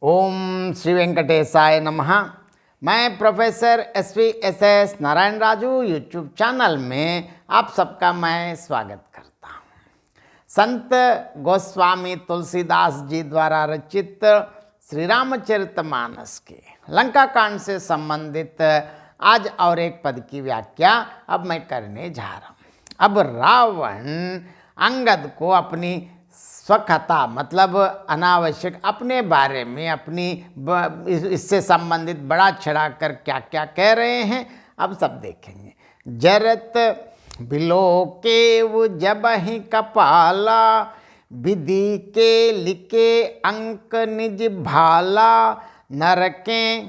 ओम श्री वेंकटेशाय नमः। मैं professor S Narayan Raju YouTube channel में आप सबका मैं स्वागत करता हूँ। संत गोस्वामी तुलसीदास जी द्वारा रचित श्री रामचरितमानस के लंका कांड से संबंधित आज और एक पद की व्याख्या अब मैं करने जा रहा हूँ। अब रावण अंगद को अपनी स्वकथा मतलब अनावश्यक अपने बारे में अपनी इससे संबंधित बड़ा चढ़ा कर क्या क्या कह रहे हैं अब सब देखेंगे। जरत बिलोकेव जब ही कपाला, विधि के लिखे अंक निज भाला, नरके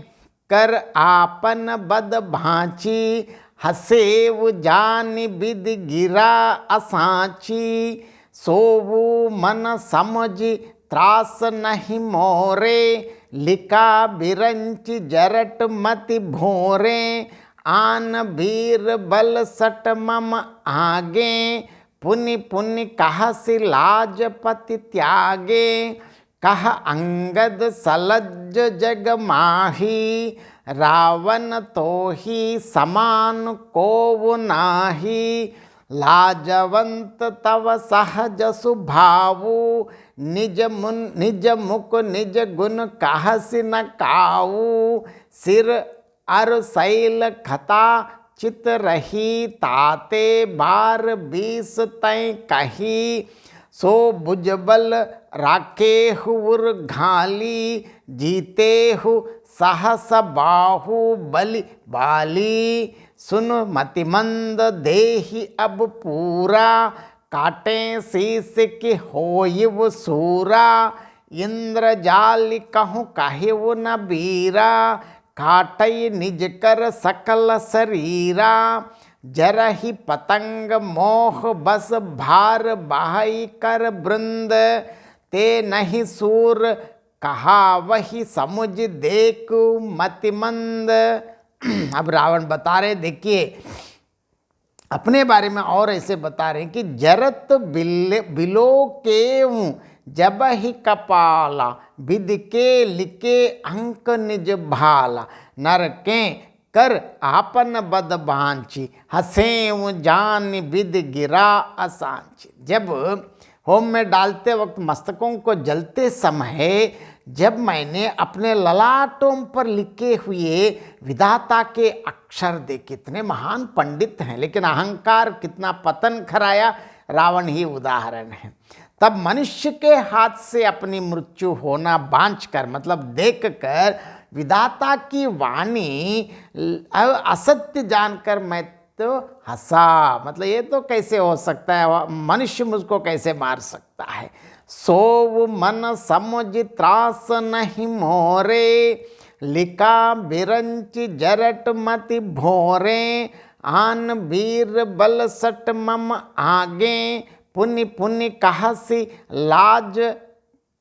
कर आपन बद भांची, हसेव जान विद गिरा असाची, सोवु मन समझ त्रास नहीं मोरे, लिका बिरंच जरट मति भोरे, आन बीर बल सट मम आगे, पुनि पुनि कहसि लाज पति त्यागे, कह अंगद सलज जग माही, रावण तो ही समान को नाही, लाजवंत तव सहज सुभावु, निज मुख निज गुण कहसि न काऊ, सिर अर शैल खता चित रही, ताते बार 20 तय कही, सो भुजबल राखे हुर घाली, जीते हु सहस बाहु बलि बाली, सुन मतिमंद देहि अब पूरा, काटे शीस की होइव सूरा, इंद्र जाल कहूँ काहिव न बीरा, काटई निज कर सकल शरीरा, जरहि पतंग मोह बस भार बाहई कर बृंद, ते नहीं सूर कहा वही समुझ देख मतिमंद। अब रावण बता रहे, देखिए अपने बारे में और ऐसे बता रहे हैं कि जरत बिलो के जब ही कपाला, विद के लिखे अंक निज भाला, नरके कर आपन बद बांची, हसेव जान विद गिरा असांची। जब होम में डालते वक्त मस्तकों को जलते समय जब मैंने अपने ललाटों पर लिखे हुए विधाता के अक्षर देखे, कितने महान पंडित हैं लेकिन अहंकार कितना पतन खराया, रावण ही उदाहरण है। तब मनुष्य के हाथ से अपनी मृत्यु होना बांझ कर मतलब देख कर विधाता की वाणी असत्य जानकर मैं तो हंसा, मतलब ये तो कैसे हो सकता है, मनुष्य मुझको कैसे मार सकता है। सोव मन समझ त्रास नहीं मोरे, लिका बिरंच जरट मति भोरे, आन बीर बल सट मम आगे, पुनि पुनि कहसि लाज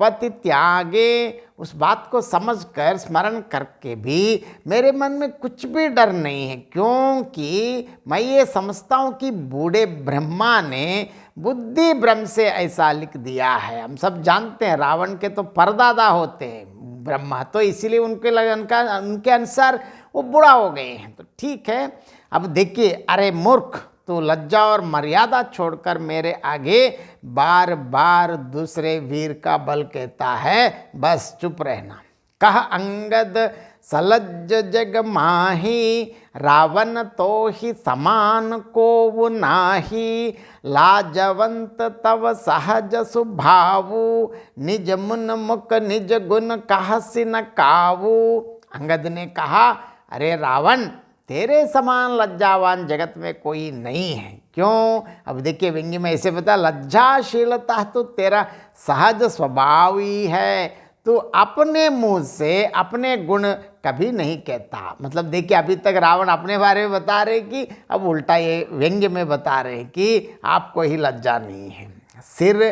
पति त्यागे। उस बात को समझकर स्मरण करके भी मेरे मन में कुछ भी डर नहीं है, क्योंकि मैं ये समझता हूँ कि बूढ़े ब्रह्मा ने बुद्धि भ्रम से ऐसा लिख दिया है। हम सब जानते हैं रावण के तो परदादा होते हैं ब्रह्मा, तो इसीलिए उनके अनुसार वो बुढ़ा हो गए हैं। तो ठीक है, अब देखिए, अरे मूर्ख, तो लज्जा और मर्यादा छोड़कर मेरे आगे बार बार दूसरे वीर का बल कहता है, बस चुप रहना। कह अंगद सलज जग माही, रावण तो ही समान को नाही, लाजवंत तव सहज सुभावु, निज मुन मुख निज गुण कहसि न कावू। अंगद ने कहा, अरे रावण, तेरे समान लज्जावान जगत में कोई नहीं है। क्यों? अब देखिए व्यंग्य में ऐसे बता, लज्जाशीलता तो तेरा सहज स्वभाव ही है, तू अपने मुंह से अपने गुण कभी नहीं कहता। मतलब देखिए, अभी तक रावण अपने बारे में बता रहे कि अब उल्टा ये व्यंग्य में बता रहे कि आपको ही लज्जा नहीं है। सिर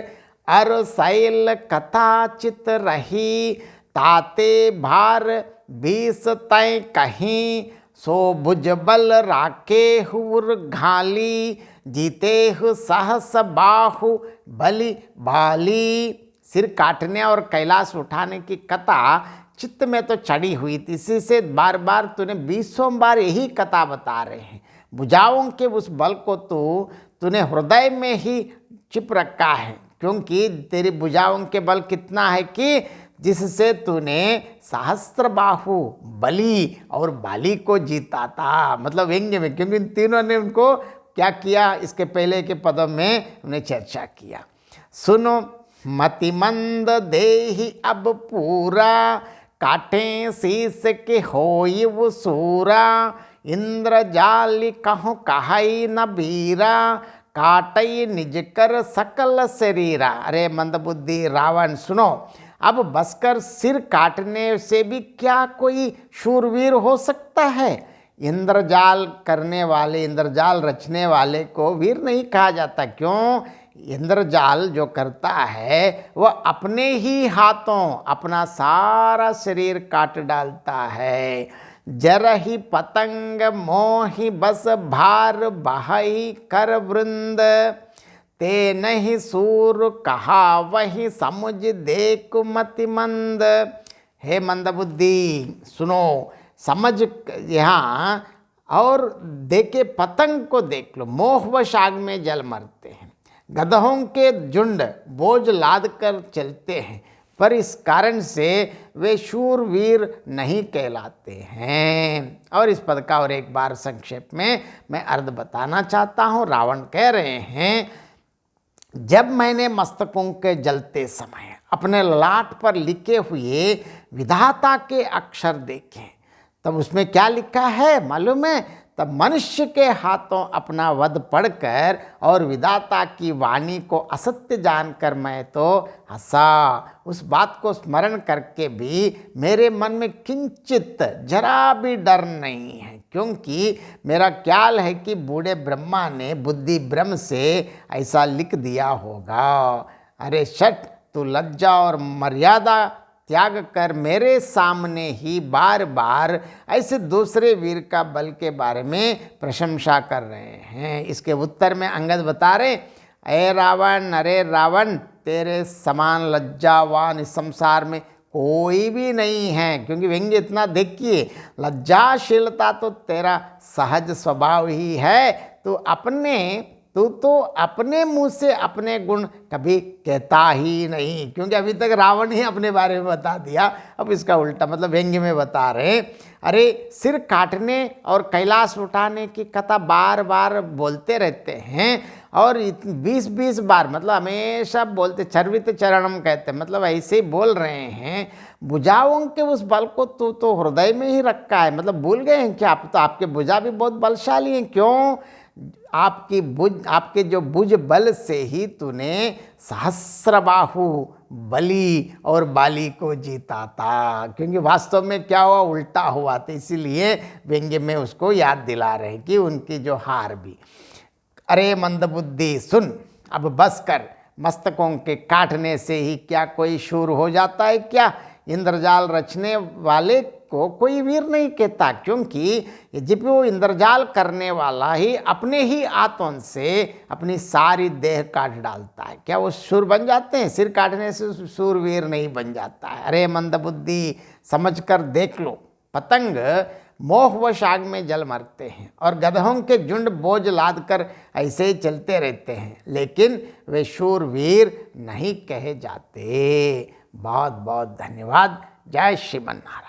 अर शैल कथा चित रही, ताते भार 20 तय कहीं, सो भुजबल राखे हुर घाली, जीते हु सहस बाहु बलि बाली। सिर काटने और कैलाश उठाने की कथा चित्त में तो चढ़ी हुई थी, इसी से बार बार तूने 20 बार यही कथा बता रहे हैं। भुजाओं के उस बल को तूने हृदय में ही छिप रखा है, क्योंकि तेरी भुजाओं के बल कितना है कि जिससे तूने सहस्त्रबाहु बलि और बाली को जीता था। मतलब व्यंग्य में, क्योंकि इन तीनों ने उनको क्या किया, इसके पहले के पदों में उन्हें चर्चा किया। सुनो मतिमंद देहि अब पूरा, काटे शीस के होई वो सूरा, इंद्र जाल कहूँ कहाई न बीरा, काटई निज कर सकल शरीरा। अरे मंदबुद्धि रावण सुनो, अब बसकर सिर काटने से भी क्या कोई शूरवीर हो सकता है? इंद्रजाल करने वाले, इंद्रजाल रचने वाले को वीर नहीं कहा जाता। क्यों? इंद्रजाल जो करता है वह अपने ही हाथों अपना सारा शरीर काट डालता है। जरहि पतंग मोहि बस भार बहाई कर वृंद, ते नहीं सूर कहा वही समुझ देख मति मंद। हे मंदबुद्धि सुनो, समझ यहाँ और देखे पतंग को देख लो, मोहवश आग में जल मरते हैं। गधों के झुंड बोझ लाद कर चलते हैं, पर इस कारण से वे शूरवीर नहीं कहलाते हैं। और इस पद का और एक बार संक्षेप में मैं अर्थ बताना चाहता हूँ। रावण कह रहे हैं, जब मैंने मस्तकों के जलते समय अपने ललाट पर लिखे हुए विधाता के अक्षर देखे, तब उसमें क्या लिखा है मालूम है? तब मनुष्य के हाथों अपना वध पढ़कर और विधाता की वाणी को असत्य जानकर मैं तो हंसा। उस बात को स्मरण करके भी मेरे मन में किंचित जरा भी डर नहीं है, क्योंकि मेरा ख्याल है कि बूढ़े ब्रह्मा ने बुद्धि भ्रम से ऐसा लिख दिया होगा। अरे शठ, तू लज्जा और मर्यादा त्याग कर मेरे सामने ही बार बार ऐसे दूसरे वीर का बल के बारे में प्रशंसा कर रहे हैं। इसके उत्तर में अंगद बता रहे, अरे रावण, अरे रावण, तेरे समान लज्जावान इस संसार में कोई भी नहीं है। क्योंकि व्यंग्य इतना देखिए, लज्जाशीलता तो तेरा सहज स्वभाव ही है। तू तो अपने मुंह से अपने गुण कभी कहता ही नहीं, क्योंकि अभी तक रावण ही अपने बारे में बता दिया। अब इसका उल्टा मतलब व्यंग्य में बता रहे, अरे सिर काटने और कैलाश उठाने की कथा बार बार बोलते रहते हैं, और 20-20 बार मतलब हमेशा बोलते, चर्वित चरणम कहते, मतलब ऐसे ही बोल रहे हैं। भुजाओं के उस बल को तू तो हृदय में ही रखा है। मतलब भूल गए हैं कि आप तो, आपके भुजा भी बहुत बलशाली हैं। क्यों? आपके जो भुज बल से ही तूने सहस्त्रबाहु बलि और बाली को जीता था। क्योंकि वास्तव में क्या हुआ, उल्टा हुआ था, इसीलिए व्यंग्य में उसको याद दिला रहे कि उनकी जो हार भी। अरे मंदबुद्धि सुन, अब बस कर, मस्तकों के काटने से ही क्या कोई शूर हो जाता है क्या? इंद्रजाल रचने वाले को कोई वीर नहीं कहता, क्योंकि जब वो इंद्रजाल करने वाला ही अपने ही हाथों से अपनी सारी देह काट डालता है, क्या वो शूर बन जाते हैं? सिर काटने से शूरवीर नहीं बन जाता है। अरे मंदबुद्धि, समझ कर देख लो, पतंग मोहवश आग में जल मरते हैं और गधों के झुंड बोझ लाद कर ऐसे ही चलते रहते हैं, लेकिन वे शूरवीर नहीं कहे जाते। बहुत बहुत धन्यवाद। जय श्रीमन नारायण।